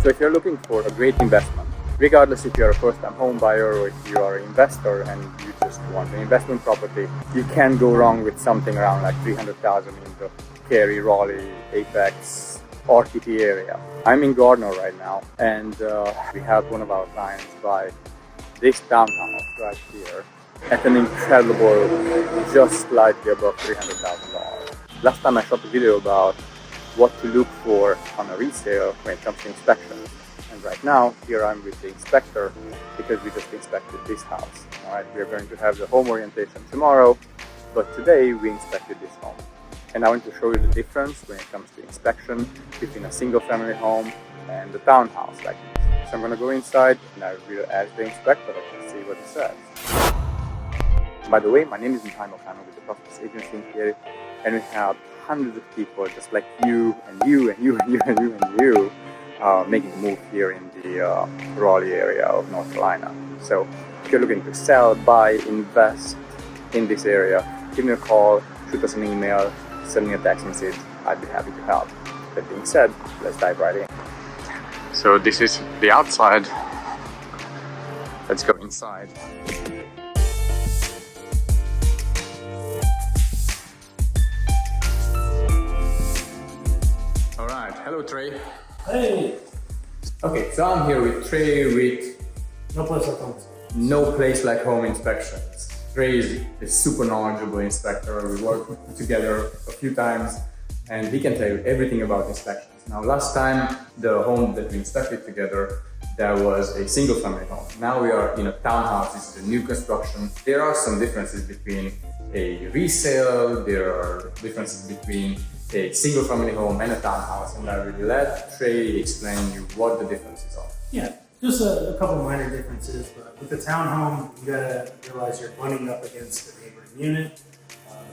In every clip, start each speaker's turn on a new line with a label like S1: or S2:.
S1: So if you're looking for a great investment, regardless if you're a first-time home buyer or if you are an investor and you just want an investment property, you can't go wrong with something around like 300,000 in the Cary, Raleigh, Apex, RTP area. I'm in Gardner right now, and we helped one of our clients buy this townhouse right here at an incredible, just slightly above $300,000. Last time I shot a video about what to look for on a resale when it comes to inspections. And right now, here I'm with the inspector because we just inspected this house. Alright, we are going to have the home orientation tomorrow, but today we inspected this home. And I want to show you the difference when it comes to inspection between a single family home and a townhouse like this. So I'm going to go inside and I will ask the inspector to see what he says. By the way, my name is Mihai Mocanu with the Prosperous agency in Cary, and we have hundreds of people just like you and you and you and you and you and you making a move here in the Raleigh area of North Carolina. So if you're looking to sell, buy, invest in this area, give me a call, shoot us an email, send me a text message. I'd be happy to help. That being said, let's dive right in. So this is the outside. Let's go inside. Alright, hello Trey.
S2: Hey!
S1: Okay, so I'm here with Trey with
S2: No Place Like Home.
S1: Inspections. Trey is a super knowledgeable inspector. We worked together a few times and he can tell you everything about inspections. Now last time, the home that we inspected together, there was a single family home. Now we are in a townhouse. This is a new construction. There are some differences between a resale, there are differences between a single family home and a townhouse, and I will let Trey explain you what the differences are.
S2: Yeah, just a couple minor differences, but with the townhome, you gotta realize you're butting up against the neighboring unit.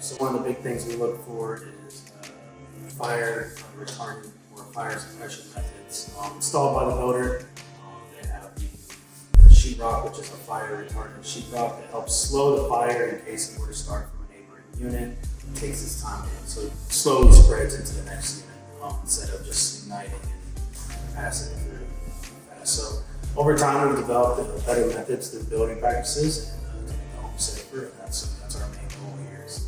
S2: So one of the big things we look for is fire retardant or fire suppression methods installed by the builder. They have the sheetrock, which is a fire retardant sheetrock that helps slow the fire in case it were to start from a neighboring unit. It takes its time in, so it slowly spreads into the next unit instead of just igniting and passing through fast. So over time, we've developed better methods through building practices and to make the home safer. And that's our main goal here is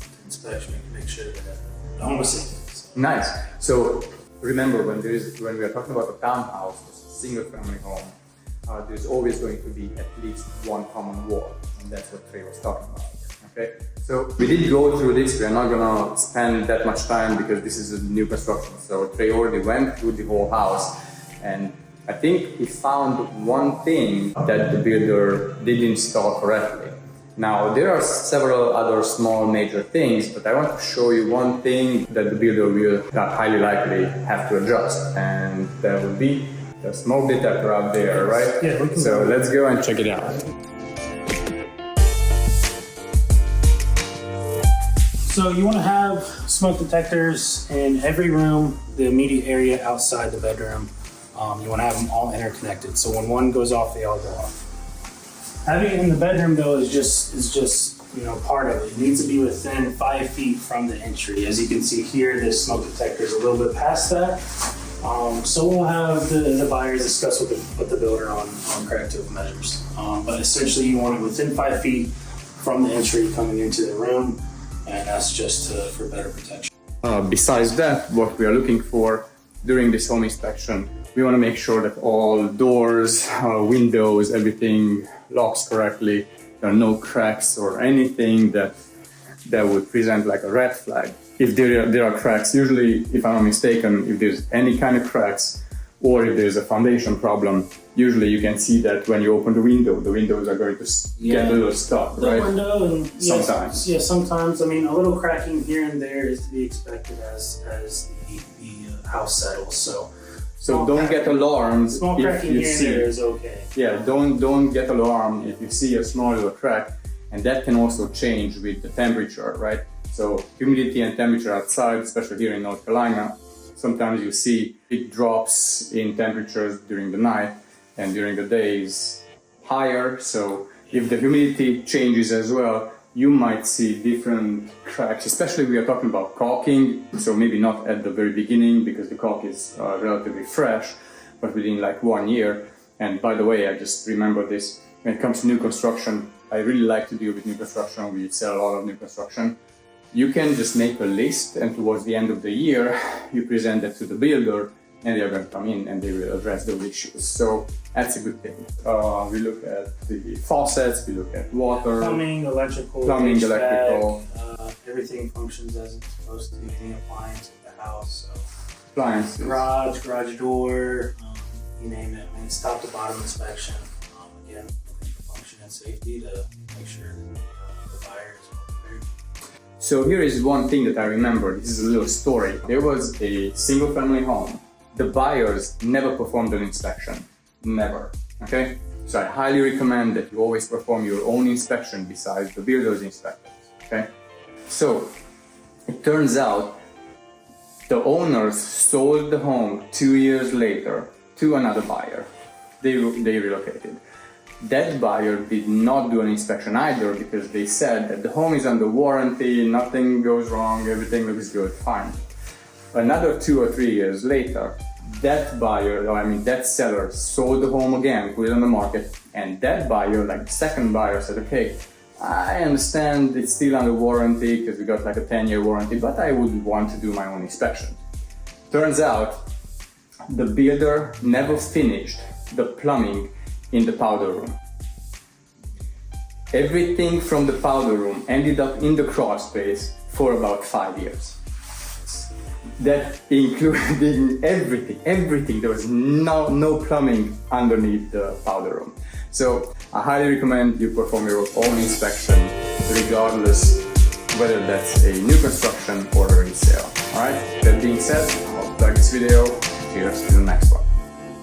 S2: to inspection and make sure that the home is safe.
S1: Nice. So remember, when we are talking about a townhouse, a single family home, there's always going to be at least one common wall, and that's what Trey was talking about. Okay, so we did go through this. We are not gonna spend that much time because this is a new construction. So Trey already went through the whole house, and I think he found one thing that the builder did install correctly. Now there are several other small major things, but I want to show you one thing that the builder will highly likely have to adjust, and that would be the smoke detector up there, right?
S2: Yeah.
S1: So let's go and check it out.
S2: So you want to have smoke detectors in every room, the immediate area outside the bedroom. You want to have them all interconnected. So when one goes off, they all go off. Having it in the bedroom though is just part of it. It needs to be within 5 feet from the entry. As you can see here, this smoke detector is a little bit past that. So we'll have the buyers discuss with the builder on corrective measures. But essentially you want it within 5 feet from the entry coming into the room. And that's just for better protection.
S1: Besides that, what we are looking for during this home inspection, we want to make sure that all doors, windows, everything locks correctly. There are no cracks or anything that would present like a red flag. If there are cracks, usually, if I'm not mistaken, if there's any kind of cracks or if there's a foundation problem, usually you can see that when you open the windows are going to get a little stuck, right?
S2: The window, and
S1: sometimes.
S2: Yeah, sometimes. I mean, a little cracking here and there is to be expected as the house settles. So
S1: don't get alarmed
S2: small
S1: if
S2: cracking
S1: you
S2: here
S1: see.
S2: And there is okay.
S1: Yeah, don't get alarmed if you see a small little crack, and that can also change with the temperature, right? So humidity and temperature outside, especially here in North Carolina, sometimes you see big drops in temperatures during the night, and during the day is higher. So if the humidity changes as well, you might see different cracks, especially we are talking about caulking. So maybe not at the very beginning because the caulk is relatively fresh, but within like 1 year. And by the way, I just remember this, when it comes to new construction, I really like to deal with new construction. We sell a lot of new construction. You can just make a list, and towards the end of the year, you present that to the builder, and they are going to come in and they will address those issues. So that's a good thing. We look at the faucets, we look at water,
S2: plumbing, electrical,
S1: HVAC,
S2: electrical. Everything functions as it's supposed to. Any appliance at the house, so
S1: appliances,
S2: garage door, you name it. I mean, it's top to bottom inspection. Again, function and safety to make sure that the buyer is well prepared.
S1: So here is one thing that I remember. This is a little story. There was a single family home. The buyers never performed an inspection. Never. Okay? So I highly recommend that you always perform your own inspection besides the builder's inspections. Okay? So it turns out the owners sold the home 2 years later to another buyer. They relocated. That buyer did not do an inspection either because they said that the home is under warranty, nothing goes wrong, everything looks good, fine. Another 2 or 3 years later, that buyer, that seller sold the home again, put it on the market, and that buyer, like the second buyer, said, okay, I understand it's still under warranty because we got like a 10-year warranty, but I would want to do my own inspection. Turns out, the builder never finished the plumbing in the powder room. Everything from the powder room ended up in the crawl space for about 5 years. That including everything. There was no plumbing underneath the powder room. So I highly recommend you perform your own inspection, regardless whether that's a new construction or a resale. Alright, that being said, I hope you like this video. Cheers to the next one.